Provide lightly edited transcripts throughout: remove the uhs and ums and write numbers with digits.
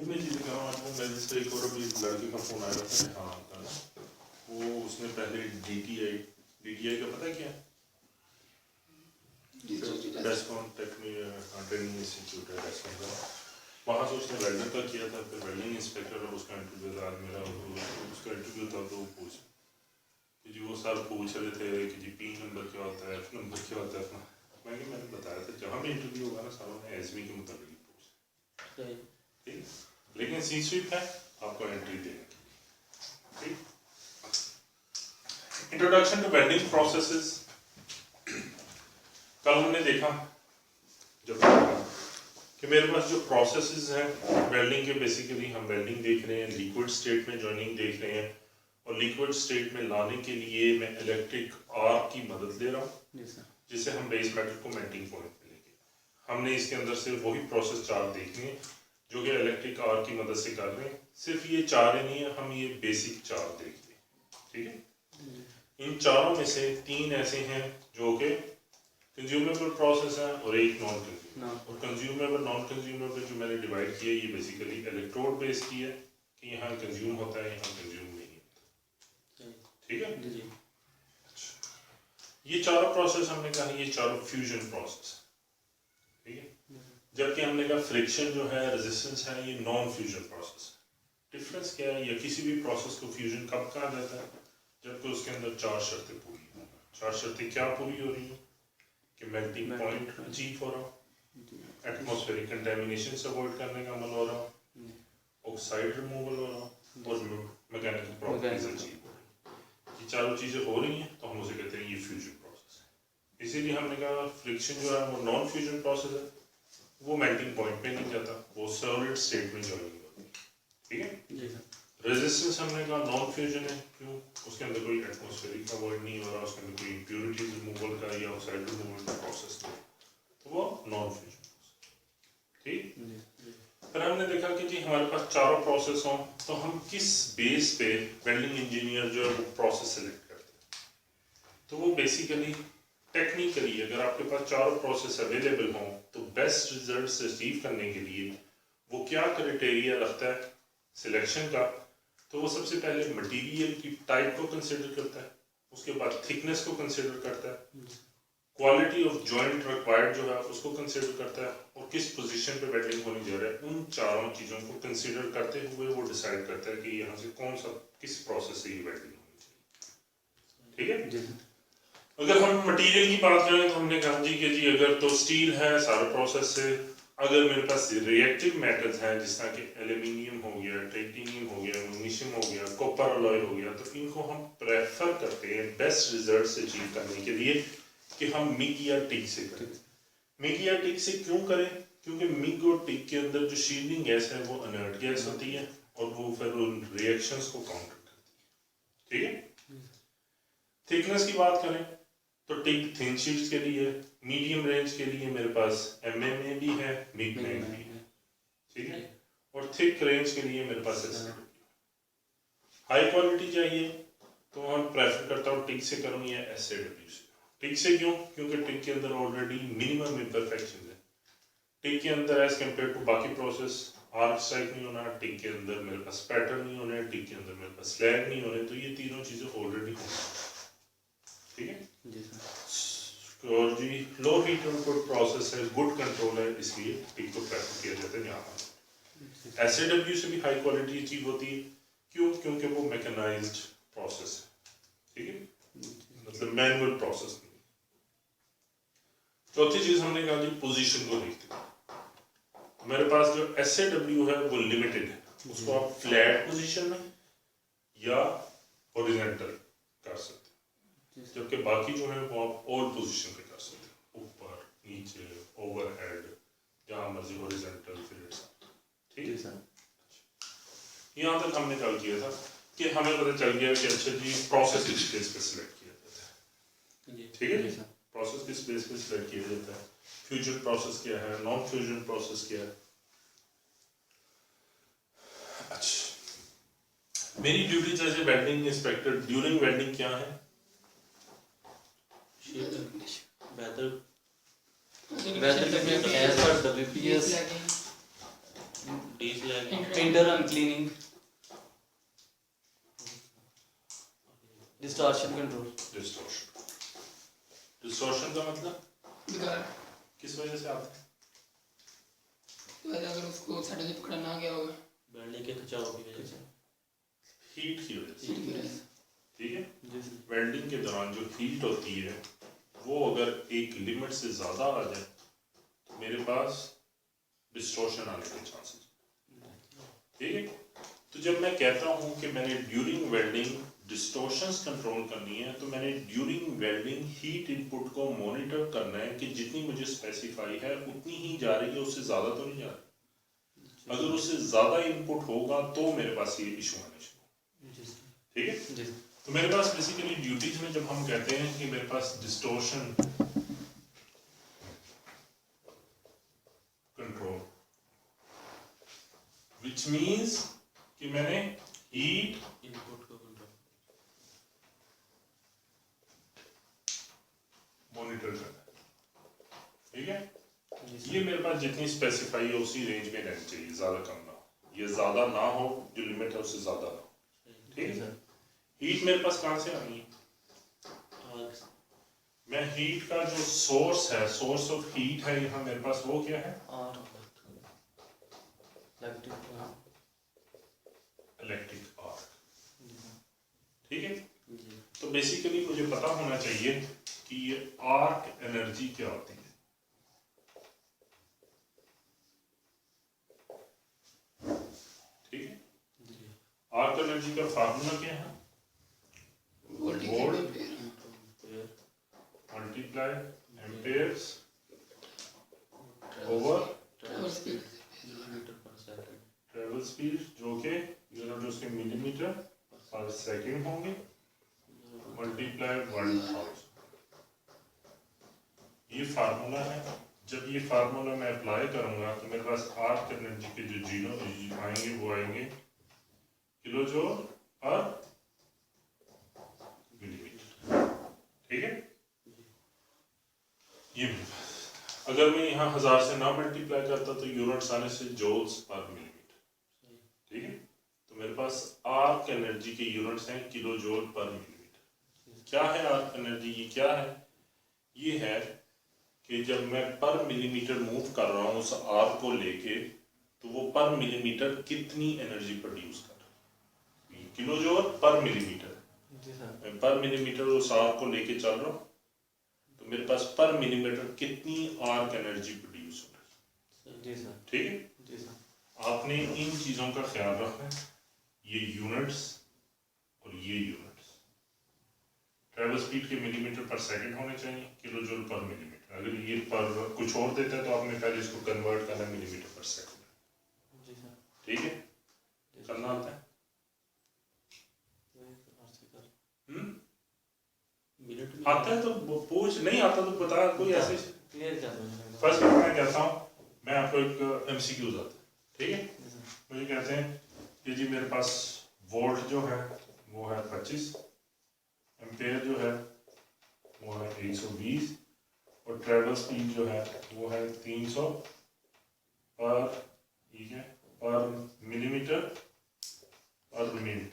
मैं जी दिखा रहा हूँ मेरे से एक और अभी लड़के का फ़ोन आया था हाँ का ना वो उसने पहले DTI का पता है क्या डेस्कॉन ट्रेनिंग इंस्टीट्यूट है डेस्कॉन का वहाँ से उसने वेल्डर का किया था फिर वेल्डिंग इंस्पेक्टर और उसका इंटरव्यू था मेरा उसका इंटरव्यू था तो पूछ जी वो सर पूछ रहे थे कि जी P नंबर क्या होता है F नंबर क्या होता है मैंने बताया था जहाँ भी इंटरव्यू होगा ना सारों ने एसमी के मुताबिक पूछ ठीक लेकिन सी स्वीप है आपको एंट्री देने ठीक। इंट्रोडक्शन टू वेल्डिंग प्रोसेसेस कल हमने देखा जब कि मेरे पास जो प्रोसेसेस हैं वेल्डिंग के बेसिकली हम वेल्डिंग देख रहे हैं लिक्विड स्टेट में जॉइनिंग देख रहे हैं और लिक्विड स्टेट में लाने के लिए मैं इलेक्ट्रिक आर्क की मदद ले रहा हूँ जिससे हम बेस मेटल को मेल्टिंग पॉइंट पे लेके हमने इसके अंदर से वही प्रोसेस चार देखने हैं जो कि इलेक्ट्रिक आर्क की मदद से कर रहे हैं। सिर्फ ये चार ही नहीं है हम ये बेसिक चार देख रहे हैं ठीक है। इन चारों में से तीन ऐसे हैं जो कि कंज्यूमेबल प्रोसेस है और एक नॉन कंज्यूमेबल और कंज्यूमेबल नॉन कंज्यूमेबल जो मैंने डिवाइड किया ये बेसिकली इलेक्ट्रोड बेस्ड की है कि यहाँ कंज्यूम होता है यहाँ कंज्यूम नहीं होता ठीक है। ये चारों प्रोसेस हमने कहा ये चारों फ्यूजन प्रोसेस ठीक है जबकि हमने कहा फ्रिक्शन जो है रेजिस्टेंस है ये नॉन फ्यूजन प्रोसेस। डिफरेंस क्या है या किसी भी प्रोसेस को फ्यूजन कब कहा जाता है जबकि उसके अंदर चार शर्तें पूरी हों। चार शर्तें क्या पूरी हो रही हैं कि मेल्टिंग पॉइंट अचीव हो रहा हो एटमॉस्फेरिक कंटेमिनेशन से अवॉइड करने का अमल हो रहा हो ऑक्साइड रिमूवल हो रहा हो और मैकेनिकल प्रॉपर्टीज अचीव हो रही ये चारों चीज़ें हो रही हैं तो हम उसे कहते हैं ये फ्यूजन प्रोसेस है। इसीलिए हमने कहा फ्रिक्शन जो है वो नॉन फ्यूजन प्रोसेस है वो मेल्टिंग पॉइंट पे नहीं जाता वो सॉलिड स्टेट में जॉइनिंग होती है ठीक है। रेजिस्टेंस हमने कहा नॉन फ्यूजन है क्यों उसके अंदर कोई एटमॉस्फेरिक अवॉइड नहीं हो रहा उसके अंदर कोई इम्प्योरिटीज रिमूवल का या ऑक्साइड रिमूवल का प्रोसेस नहीं तो वो नॉन फ्यूजन ठीक। फिर हमने देखा कि जी हमारे पास चारों प्रोसेस हों तो हम किस बेस पे वेल्डिंग इंजीनियर जो है वो प्रोसेस सेलेक्ट करते हैं तो वो बेसिकली टेक्निकली अगर आपके पास चारों प्रोसेस अवेलेबल हों तो बेस्ट रिजल्ट्स अचीव करने के लिए वो क्या क्राइटेरिया रखता है सिलेक्शन का तो वो सबसे पहले मटेरियल की टाइप को कंसिडर करता है उसके बाद थिकनेस को कंसिडर करता है क्वालिटी ऑफ जॉइंट रिक्वायर्ड जो है उसको कंसिडर करता है और किस पोजीशन पे वेल्डिंग होने जा रहा है उन चारों चीज़ों को कंसिडर करते हुए वो डिसाइड करता है कि यहाँ से कौन सा किस प्रोसेस से ये वेल्डिंग होनी चाहिए ठीक है। अगर हम मटेरियल की बात करें तो हमने कहा जी कि जी अगर तो स्टील है सारे प्रोसेस से अगर मेरे पास रिएक्टिव मेटल्स हैं जिस तरह के एल्यूमिनियम हो गया टाइटेनियम हो गया मैग्नीशियम हो गया कॉपर अलॉय हो गया तो इनको हम प्रेफर करते हैं बेस्ट रिजल्ट्स अचीव करने के लिए कि हम मिग या टिक से करें। मिग या टिक से क्यों करें क्योंकि मिग और टिक के अंदर जो शील्डिंग गैस है वो इनर्ट गैस होती है और वो फिर उन रिएक्शंस को काउंटर करती है ठीक है। थिकनेस की बात करें तो टिक थिन शीट्स के लिए मीडियम रेंज के लिए मेरे पास MM में भी है मिग में भी है ठीक है और थिक रेंज के लिए मेरे पास SAW हाई क्वालिटी चाहिए तो हम प्रेफर करता हूँ टिक से करूँ या SAW से। टिक से क्यों क्योंकि टिक के अंदर ऑलरेडी मिनिमम इम्परफेक्शन है टिक के अंदर एज कम्पेयर टू बाकी प्रोसेस आर्क स्ट्राइक नहीं होना टिक के अंदर मेरे पास पैटर्न नहीं होने टिक के अंदर मेरे पास स्लैग नहीं होने तो ये तीनों चीज़ें ऑलरेडी ठीक है और जी लो हीट इनपुट प्रोसेस है गुड कंट्रोल है इसलिए टिक को प्रेफर किया जाता है यहाँ SAW से भी हाई क्वालिटी अचीव होती है क्यों क्योंकि वो मैकेनाइज्ड प्रोसेस है ठीक है मतलब मैनुअल प्रोसेस नहीं। चौथी चीज हमने कहा जी पोजीशन को देखते हैं मेरे पास जो SAW है वो लिमिटेड है उसको आप फ्लैट पोजीशन में या हॉरिजॉन्टल कर सकते हैं जबकि बाकी जो है वो आप ऑल पोजीशन पे कर सकते हैं ऊपर नीचे ओवरहेड जहाँ मर्जी हॉरिजॉन्टल फिलेट्स ठीक है सर। यहाँ तक हमने कल किया था कि हमें पता चल गया कि अच्छा जी प्रोसेस किस बेस पे सिलेक्ट किया जाता है ठीक है प्रोसेस किस बेस पे सिलेक्ट किया जाता है फ्यूजन प्रोसेस क्या है नॉन फ्यूजन प्रोसेस क्या है। अच्छा मेरी duty as a welding inspector during welding क्या है वेदर में as per WPS inter cleaning, distortion control. Distortion का मतलब बिगाड़, किस वजह से आता है? तो अगर उसको सडनली पकड़ा ना गया होगा वेल्डिंग के खिंचाव की वजह से, हीट की वजह से। हीट की वजह से। ठीक है, जी सर। वेल्डिंग के दौरान जो हीट होती है वो अगर एक लिमिट से ज़्यादा आ जाए तो मेरे पास डिस्टॉर्शन आने के चांसेस। ठीक है, तो जब मैं कहता हूँ कि मैंने ड्यूरिंग वेल्डिंग डिस्टॉर्शंस कंट्रोल करनी है तो मैंने ड्यूरिंग वेल्डिंग हीट इनपुट को मॉनिटर करना है कि जितनी मुझे स्पेसिफाई है उतनी ही जा रही है, उससे ज़्यादा तो नहीं जा रही। अगर उससे ज़्यादा इनपुट होगा तो मेरे पास ये इशू आने शुरू। ठीक है जी। तो मेरे पास बेसिकली ड्यूटीज में जब हम कहते हैं कि मेरे पास डिस्टॉर्शन कंट्रोल विच मींस कि मैंने हीट इनपुट को कंट्रोल, मॉनिटर करना है। ठीक है, जी सर। ये मेरे पास जितनी स्पेसिफाई है उसी रेंज में रहनी चाहिए, ज़्यादा कम ना हो। ये ज़्यादा ना हो, जो लिमिट है उससे ज़्यादा ना हो। ठीक है, सर। हीट मेरे पास कहाँ से आनी है? आग, मैं हीट का जो सोर्स है, सोर्स ऑफ हीट है यहाँ मेरे पास, वो क्या है? Arc, electric, electric arc. ठीक है, जी। तो बेसिकली मुझे पता होना चाहिए कि ये आर्क एनर्जी क्या होती है। ठीक है, जी। आर्क एनर्जी का फार्मूला क्या है? Volt ampere, multiply Ampere's over travel speed, kilometre पर सेकंड, ट्रेवल स्पीड, जो कि यूनिट उसके मिलीमीटर पर सेकंड होंगे, मल्टीप्लाई 1000। ये फार्मूला है। जब ये फार्मूला मैं अप्लाई करूंगा तो मेरे पास आर्क एनर्जी के जो जीनो आएंगे वो आएंगे किलो जूल पर मिलीमीटर। ठीक है, ये मेरे पास, अगर मैं यहाँ 1000 से ना मल्टीप्लाई करता तो यूनिट्स आने से जूल्स पर मिलीमीटर। ठीक है, तो मेरे पास आर्क एनर्जी के यूनिट्स हैं किलो जूल पर मिलीमीटर। क्या है आर्क एनर्जी? ये क्या है? ये है कि जब मैं पर मिलीमीटर मूव कर रहा हूँ उस आर्क को लेके तो वो पर मिलीमीटर कितनी एनर्जी प्रोड्यूस कर रहा है, किलो जूल पर मिलीमीटर। जी सर। मैं पर मिलीमीटर उस आर्क को लेके चल रहा हूँ तो मेरे पास पर मिलीमीटर कितनी आर्क एनर्जी प्रोड्यूस हो रही है। जी सर। ठीक है, जी सर। आपने इन चीज़ों का ख्याल रखना है, ये यूनिट्स और ये यूनिट्स। ट्रैवल स्पीड के मिलीमीटर पर सेकंड होने चाहिए, किलो जूल पर मिलीमीटर। अगर ये पर कुछ और देता है तो आपने पहले इसको कन्वर्ट करना मिलीमीटर पर सेकंड। जी सर। ठीक है, करना आता है? मिनट में आता है तो पूछ, नहीं आता तो बता, कोई ऐसे। क्लियर कर दो। फर्स्ट मैं कहता हूँ, मैं आपको एक एमसीक्यू आता है। ठीक है, मुझे कहते हैं कि जी मेरे पास वोल्ट जो है वो है 25, एम्पेयर जो है वो है 120 और ट्रैवल स्पीड जो है वो है 300 पर, ठीक है, पर मिलीमीटर पर मिनट।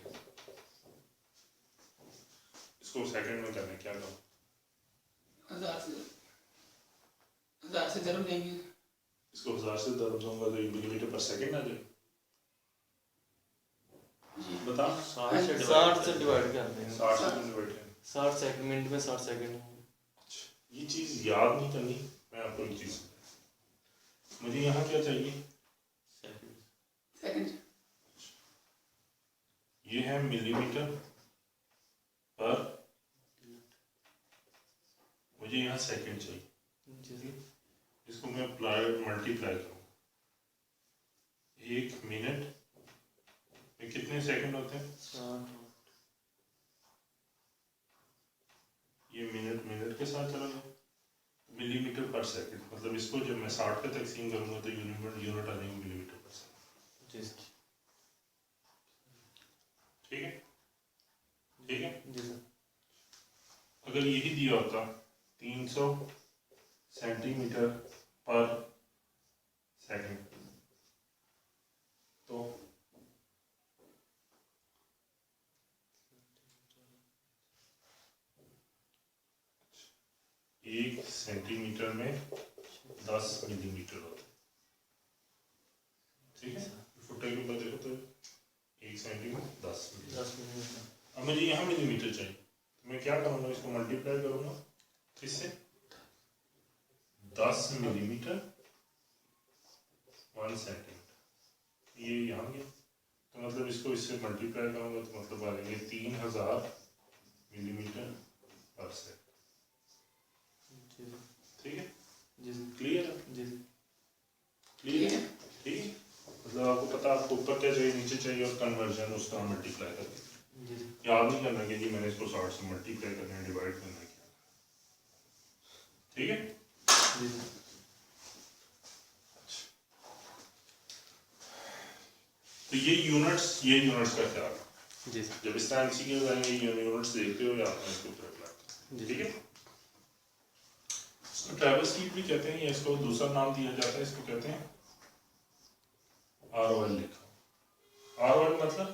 इसको सेकंड में करना है, क्या करूँ? 1000 से जरूर देंगे। इसको 1000 से दर्ज दूंगा तो मिलीमीटर पर सेकंड आ जाएगा। बता, 60 से डिवाइड कर देंगे। 60 से कन्वर्ट है। 60 सेकंड, मिनट में 60 सेकंड। ये चीज़ याद नहीं करनी। मैं आपको एक चीज़, मुझे यहाँ क्या चाहिए? सेकंड, ये है मिलीमीटर पर, मुझे यहाँ सेकंड चाहिए। इसको मैं मल्टीप्लाई करूँ, 1 मिनट में कितने सेकंड होते हैं? 60। ये मिनट मिनट के साथ चला गया, मिलीमीटर पर सेकंड, मतलब इसको जब मैं 60 पे तकसीम करूँगा तो यूनिट आ जाएंगे मिलीमीटर पर सेकंड। जी सर। ठीक है, ठीक है। जी सर। अगर यही दिया होता 300 सेंटीमीटर पर सेकंड, तो एक सेंटीमीटर में 10 मिलीमीटर होता है, ठीक है। फुटे के ऊपर देखो तो 1 सेंटीमीटर 10 मिलीमीटर। 10 मिनट। अब मुझे यहाँ मिलीमीटर चाहिए, तो मैं क्या करूँगा, इसको मल्टीप्लाई करूँगा किससे, 10 मिलीमीटर 1 सेंटीमीटर, ये यहाँ गया। तो मतलब इसको इससे मल्टीप्लाई करूँगा तो मतलब आ जाएंगे 3000 मिलीमीटर पर सेकंड, ठीक है। जी क्लियर है? जी क्लियर है, ठीक है। मतलब आपको पता आपको ऊपर क्या चाहिए, नीचे चाहिए, और कन्वर्जन उस तरह मल्टीप्लाई करके। जी याद नहीं करना कि जी मैंने इसको 60 से मल्टीप्लाई करना है, डिवाइड करना है, ठीक है। जी तो ये यूनिट्स का ख्याल है। जी सर। जब इस टाइम सी के आएंगे यूनिट्स देखते हो या आपने इसको ऊपर अप्लाई, जी ठीक है। इसको ट्रैवल स्पीड भी कहते हैं, या इसको दूसरा नाम दिया जाता है, इसको कहते हैं ROL। लिखो ROL मतलब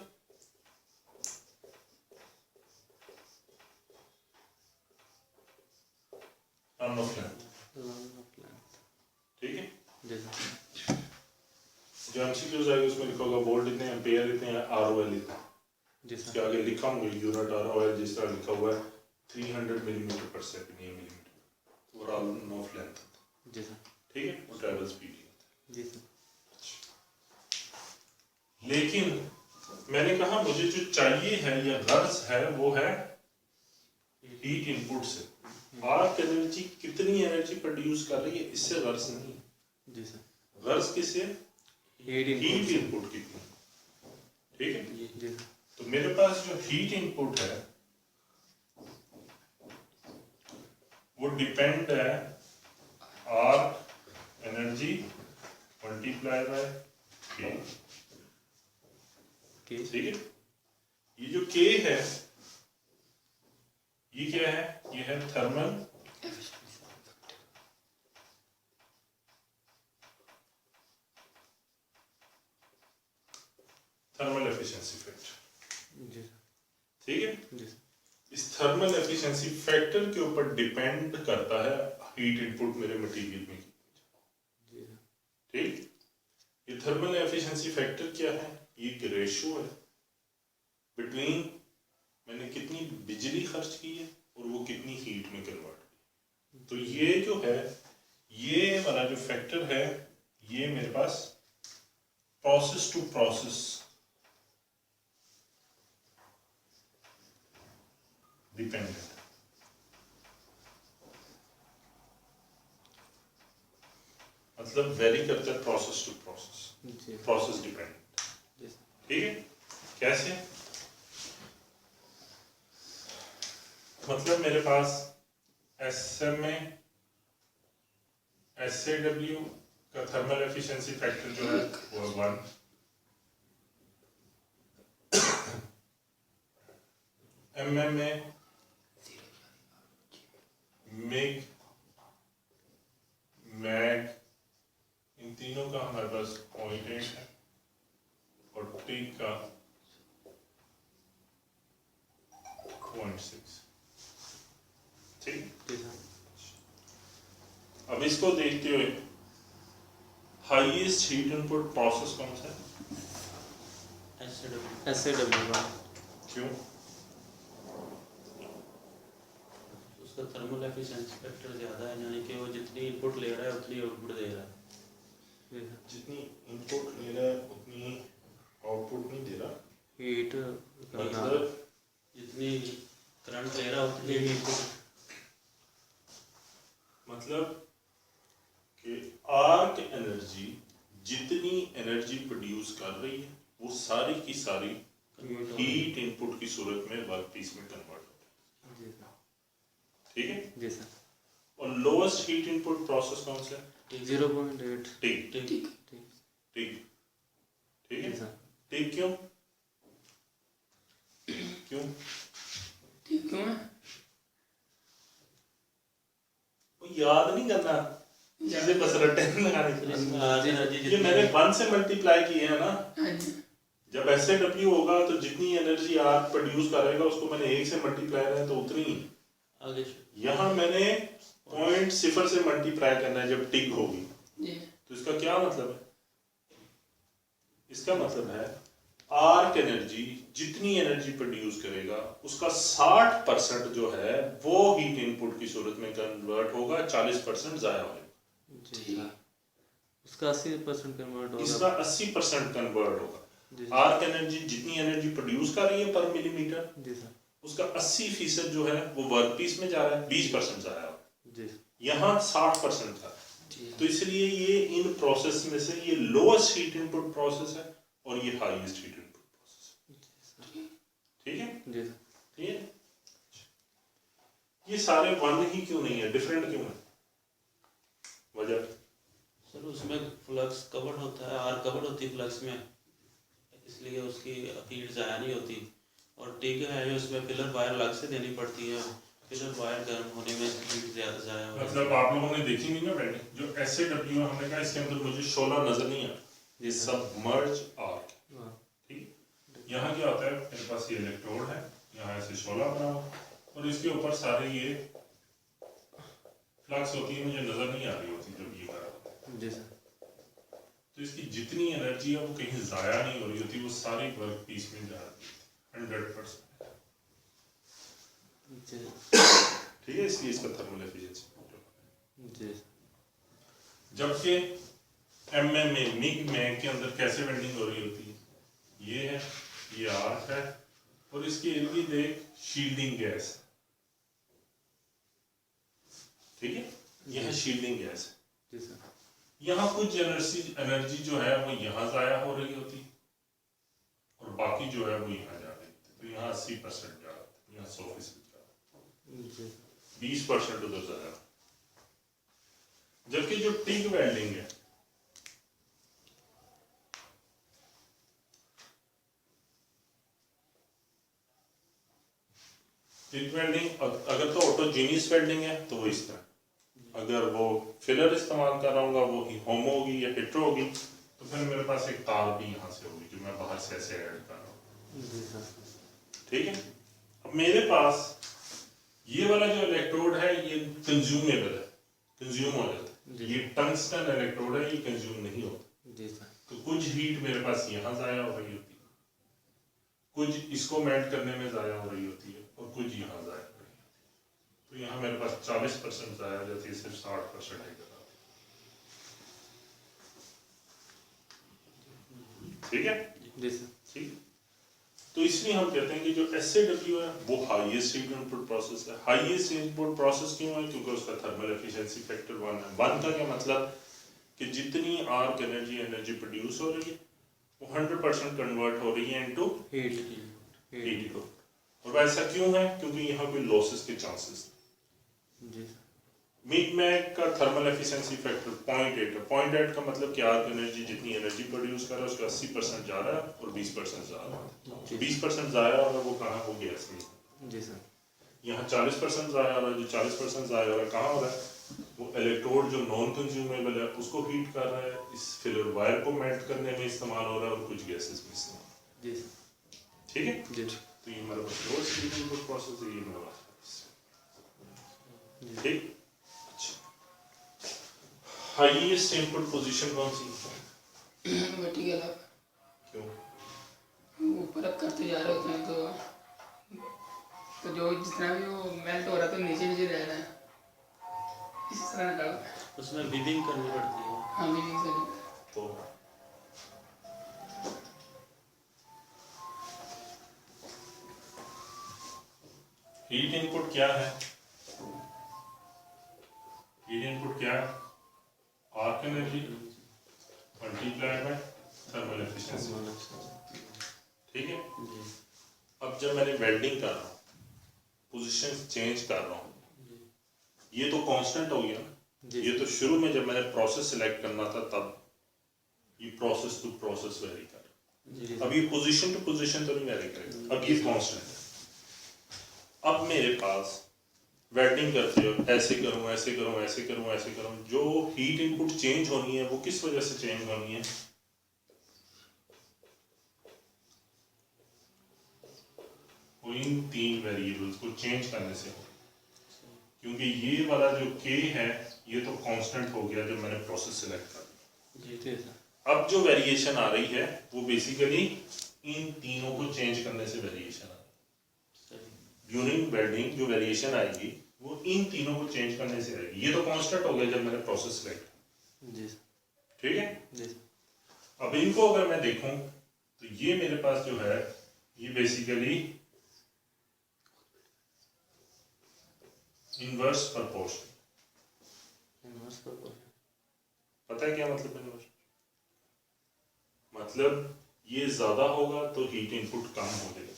रन ऑफ लेंथ, ठीक है। जी सर। जो एमसीक्यूज आएगा उसमें लिखा होगा वोल्ट इतने, एम्पेयर इतने, ROL इतने। जी इसके सर। आगे लिखा होंगे यूनिट ROL, जिस तरह लिखा हुआ है 300 मिलीमीटर पर सेकंड, ये मिलीमीटर और रन ऑफ लेंथ, जी सर। ठीक है। वो ट्रैवल स्पीड। जी सर। लेकिन मैंने कहा मुझे जो चाहिए है या गर्ज है वो है हीट इनपुट से। आर्क एनर्जी कितनी एनर्जी प्रोड्यूस कर रही है, इससे गर्ज नहीं है। जी सर। गर्ज किससे, हीट हीट इनपुट। इनपुट कितनी, ठीक है। जी सर। तो मेरे पास जो हीट इनपुट है वो डिपेंड है आर्क एनर्जी मल्टीप्लाई बाय के, ठीक है। ये जो के है ये क्या है, ये है थर्मल एफिशिएंसी फैक्टर, जी ठीक है। जी इस थर्मल एफिशिएंसी फैक्टर के ऊपर डिपेंड करता है हीट इनपुट मेरे मटेरियल में, जी ठीक। ये थर्मल एफिशिएंसी फैक्टर क्या है, ये एक रेशियो है बिटवीन मैंने कितनी बिजली खर्च की है और वो कितनी हीट में कन्वर्ट की। तो ये जो है, ये वाला जो फैक्टर है, ये मेरे पास प्रोसेस टू प्रोसेस डिपेंडेंट, मतलब वेरी करता है प्रोसेस टू प्रोसेस, जी प्रोसेस डिपेंडेंट, जी ठीक है। कैसे, मतलब मेरे पास SMA SAW का थर्मल एफिशिएंसी फैक्टर जो है वो 1, MMA MIG MAG इन तीनों का हमारे पास 0.8 है और TIG का 0.6, ठीक। जी सर। अब इसको देखते हुए हाईएस्ट हीट इनपुट प्रोसेस कौन सा है, SAW क्यों, उसका थर्मल एफिशिएंसी फैक्टर ज़्यादा है, यानी कि वो जितनी इनपुट ले रहा है उतनी आउटपुट दे रहा है। जी सर। जितनी इनपुट ले रहा है उतनी आउटपुट नहीं दे रहा, हीट मतलब जितनी करंट ले रहा है उतनी ही इनपुट, मतलब कि आर्क एनर्जी जितनी एनर्जी प्रोड्यूस कर रही है वो सारी की सारी हीट इनपुट की सूरत में वर्क पीस में कन्वर्ट होती जी सर। है, ठीक है। जी सर। और लोएस्ट हीट इनपुट प्रोसेस कौन सा है, 0.8 टिक, ठीक ठीक टिक, ठीक है। जी सर। टिक क्यों, क्यों, ठीक क्यों है? वो याद नहीं करना, चीजें बस रट्टे लगाने के लिए। इसमें आज एनर्जी ये मैंने 1 से मल्टीप्लाई किए है ना, हाँ जी जब ऐसे डब्ल्यू होगा तो जितनी एनर्जी आर प्रोड्यूस करेगा उसको मैंने 1 से मल्टीप्लाई करना है तो उतनी ही। आगे यहाँ मैंने 0.0 से मल्टीप्लाई करना है जब टिक होगी, जी तो इसका क्या मतलब है? इसका मतलब है आर्क एनर्जी जितनी एनर्जी प्रोड्यूस करेगा उसका 60% जो है वो हीट इनपुट की सूरत में कन्वर्ट होगा, 40% जाया होगा। जी सर, उसका 80% कन्वर्ट होगा। इसका 80% कन्वर्ट होगा। जी आर्क एनर्जी जितनी एनर्जी प्रोड्यूस कर रही है पर मिलीमीटर, जी सर, उसका 80% जो है वो वर्क पीस में जा रहा है, 20% जाया होगा। जी यहाँ 60% था, जी तो इसलिए ये इन प्रोसेस में से ये लोएस्ट हीट इनपुट प्रोसेस है और ये हाईएस्ट हीट इनपुट प्रोसेस है। ठीक है, जी सर, ठीक है। ये सारे वन ही क्यों नहीं है, डिफरेंट क्यों है? वजह सर उसमें फ्लक्स कवर्ड होता है, आर कवर्ड होती है फ्लक्स में, इसलिए उसकी हीट ज़ाया नहीं होती। और टिक है उसमें फिलर वायर अलग से देनी पड़ती है, फिलर वायर गर्म होने में हीट ज़्यादा ज़ाया होती है। मतलब आप लोगों ने देखी नहीं ना वेल्डिंग, जो SAW हमने कहा इसके अंदर मुझे शोला नजर नहीं आता, ये सबमर्ज आर्क। हाँ, ठीक, यहाँ क्या होता है, मेरे पास ये इलेक्ट्रोड है, यहाँ ऐसे शोला बना हुआ और इसके ऊपर सारे ये फ्लक्स होती है, मुझे नजर नहीं आ रही होती जब ये कर रहा होता है। जी सर, तो इसकी जितनी एनर्जी है वो कहीं जाया नहीं हो रही होती, वो सारी वर्क पीस में जा रही है 100%। जी ठीक है, इसलिए इसका थर्मल एफिशिएंसी। जी जबकि MMA मिग में के अंदर कैसे वेल्डिंग हो रही होती है, ये है, ये आर्क है और इसके इर्द गिर्द एक शील्डिंग गैस है। ठीक है, यह शील्डिंग गैस है। जी सर, यहाँ कुछ एनर्जी जो है वो यहाँ जाया हो रही होती और बाकी जो है वो यहाँ जा रही होती। तो यहाँ 80% जा रहा था, यहाँ 100% जा रहा, जी 20% उधर जा रहा। जबकि जो टिग वेल्डिंग है, टिग वेल्डिंग अगर तो ऑटोजीनियस वेल्डिंग है तो वो इस तरह, अगर वो फिलर इस्तेमाल कर रहा हूँ वो ही होमो होगी या हेट्रो होगी, तो फिर मेरे पास एक तार भी यहाँ से होगी जो मैं बाहर से ऐसे ऐड कर रहा हूँ। जी सर, ठीक है, अब मेरे पास ये वाला जो इलेक्ट्रोड है ये कंज्यूमेबल है, कंज्यूम हो जाता है। जी। ये टंगस्टन इलेक्ट्रोड है, ये कंज्यूम नहीं होता। जी सर, तो कुछ हीट मेरे पास यहाँ जाया हो रही होती है, कुछ इसको मेल्ट करने में जाया हो रही होती है और कुछ यहाँ जाया हो रही होती है। तो यहाँ मेरे पास 40% जाया हो जाती है, सिर्फ 60% है। ठीक है, जी सर, ठीक। तो इसलिए हम कहते हैं कि जो SAW है वो हाईएस्ट हीट इनपुट प्रोसेस है। हाईएस्ट इनपुट प्रोसेस क्यों है? क्योंकि उसका थर्मल एफिशिएंसी फैक्टर 1 है। 1 का क्या मतलब कि जितनी आर्क एनर्जी प्रोड्यूस हो रही है वो 100% कन्वर्ट हो रही है इनटू हीट हीट को। और वैसा क्यों है? क्योंकि यहाँ कोई लॉसेस के चांसेस नहीं। जी सर, मिग मैग का थर्मल एफिशिएंसी फैक्टर 0.8 है। 0.8 का मतलब कि आर्क एनर्जी जितनी एनर्जी प्रोड्यूस कर रहा है उसका 80% जा रहा है और 20% जा रहा है। जी 20% जाया हो रहा है वो कहाँ? वो गैस में। जी सर, यहाँ 40% जाया हो रहा है, जो 40% जाया हो रहा है कहाँ हो रहा है? वो इलेक्ट्रोड जो नॉन कंज्यूमेबल है उसको हीट कर रहा है, इस फिलर वायर को मेल्ट करने में इस्तेमाल हो रहा है और कुछ गैसेस में इस्तेमाल। जी सर, ठीक है, जी तो ये हमारे पास लोएस्ट हीट इनपुट प्रोसेस है, ये हमारे पास। ठीक, हाईएस्ट इनपुट पोजीशन कौन सी? वर्टिकल आप क्यों? ऊपर अप करते जा रहे होते हैं तो जो जितना भी वो मेल्ट हो रहा है तो नीचे नीचे रह रहा है, इस तरह का उसमें वीविंग करनी पड़ती है। हाँ मीनिंग से तो हीट इनपुट क्या है? हीट इनपुट क्या है? Arc energy multiplied by thermal efficiency. ठीक है, जी अब जब मैंने वेल्डिंग कर रहा हूँ, पोजीशन चेंज कर रहा हूँ, ये तो कांस्टेंट हो गया ना। जी ये तो शुरू में जब मैंने प्रोसेस सिलेक्ट करना था तब ये प्रोसेस टू प्रोसेस वेरी कर, जी अब ये पोजीशन टू पोजीशन तो नहीं वेरी करेगा, अब ये कांस्टेंट है। अब मेरे पास वेल्डिंग करते हो, ऐसे करूँ ऐसे करूँ ऐसे करूँ ऐसे करूँ, जो हीट इनपुट चेंज होनी है वो किस वजह से चेंज होनी है? वो इन 3 वेरिएबल्स को चेंज करने से हो, क्योंकि ये वाला जो k है ये तो कांस्टेंट हो गया जब मैंने प्रोसेस सिलेक्ट कर दिया। जी सर। अब जो वेरिएशन आ रही है वो बेसिकली इन तीनों को चेंज करने से वेरिएशन आ रही है। ड्यूरिंग वेल्डिंग जो वेरिएशन आएगी वो इन तीनों को चेंज करने से आएगी। ये तो कांस्टेंट हो गया जब मैंने प्रोसेस सिलेक्ट, जी सर। ठीक है। जी सर। अब इनको अगर मैं देखूं तो ये मेरे पास जो है ये basically inverse proportion. Inverse proportion पता है क्या मतलब इनवर्स? मतलब ये ज्यादा होगा तो हीट इनपुट कम हो जाएगी,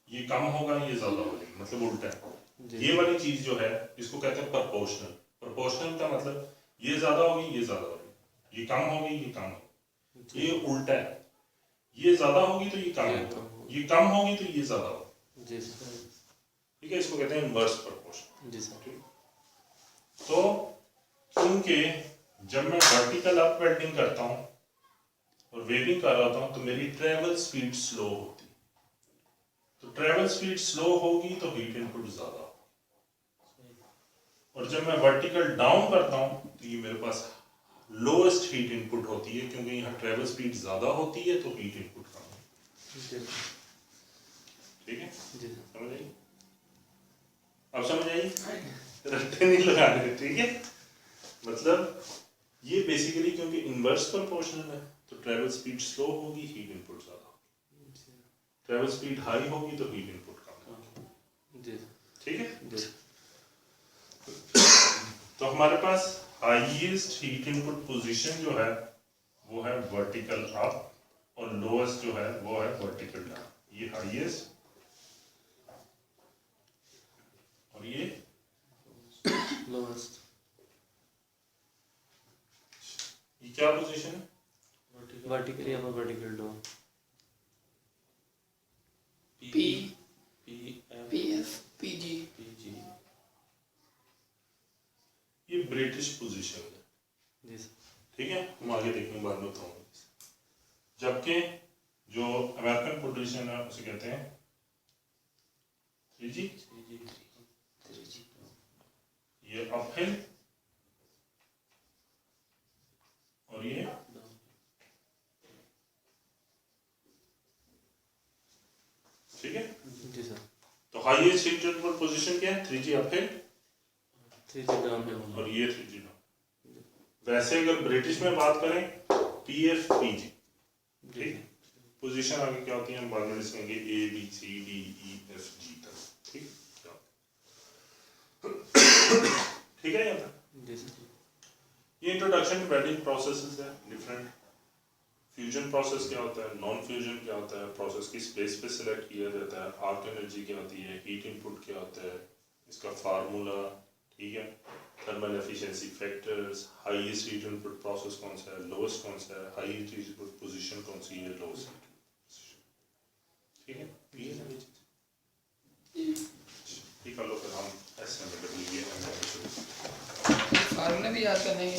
ये कम होगा ये ज्यादा हो जाएगी, मतलब उल्टा है। जी। ये वाली चीज जो है इसको कहते हैं प्रोपोर्शनल। प्रोपोर्शनल का मतलब ये ज्यादा होगी ये ज्यादा होगी, ये कम होगी ये कम होगी। ये उल्टा है, ये ज्यादा होगी तो ये कम होगी, ये कम होगी तो ये ज्यादा होगी। जी सर। ठीक है, इसको कहते हैं इनवर्स प्रोपोर्शन। जी सर। तो क्योंकि जब मैं वर्टिकल अप वेल्डिंग करता हूँ और वेविंग कर रहा हूँ तो मेरी ट्रेवल स्पीड स्लो होती है, तो ट्रेवल स्पीड स्लो होगी तो हीट इनपुट ज्यादा होगा। और जब मैं वर्टिकल डाउन करता हूँ तो ये मेरे पास लोएस्ट हीट इनपुट होती है, क्योंकि यहाँ ट्रेवल स्पीड ज्यादा होती है तो हीट इनपुट कम होती है। ठीक है, जी सर। समझ आई? अब समझ आई? रट्टे नहीं लगाने, ठीक है। मतलब ये बेसिकली क्योंकि इनवर्स प्रोपोर्शनल है तो ट्रेवल स्पीड स्लो होगी, हीट इनपुट ज्यादा होगी। ट्रेवल स्पीड हाई होगी तो हीट इनपुट कम होगी। जी ठीक है। जी। तो हमारे पास हाईएस्ट हीट इनपुट पोजीशन जो है वो है वर्टिकल अप और लोएस्ट जो है वो है वर्टिकल डाउन। ये हाईएस्ट और ये लोएस्ट। ये क्या पोजीशन है? Vertical upper vertical down. P P F P F P G. P G. ये ब्रिटिश पोजीशन है, जी सर। ठीक है। हम आगे देखेंगे, बाद में बताऊंगा। जबकि जो अमेरिकन पोजीशन है उसे कहते हैं 3G। ये अपहिल और ये ठीक है। जी सर। तो हाईएस्ट हीट इनपुट पोजीशन क्या है? 3G अपहिल 3G डाउन है और ये 3G डाउन। वैसे अगर ब्रिटिश में बात करें PF PG, ठीक। पोजीशन आगे क्या होती है हम बाद में डिस्कसेंगे, A B C D E F G तक, ठीक। ठीक है यहाँ तक? जी सर। ये इंट्रोडक्शन वेल्डिंग प्रोसेसेस है डिफरेंट। फ्यूजन प्रोसेस क्या होता है, नॉन फ्यूजन क्या होता है, प्रोसेस किस बेस पे सिलेक्ट किया जाता है, आर्क एनर्जी क्या होती है, हीट इनपुट क्या होता है, इसका फार्मूला, ठीक है। Thermal efficiency factors, highest heat input process कौन सा है, लोएस्ट कौन सा है, हाईएस्ट हीट इनपुट पोजीशन कौन सी है, लोएस्ट, ठीक है। ये सारी चीजें ठीक है। लो फिर हम एसएमडब्ल्यू फार्मूला भी याद करने के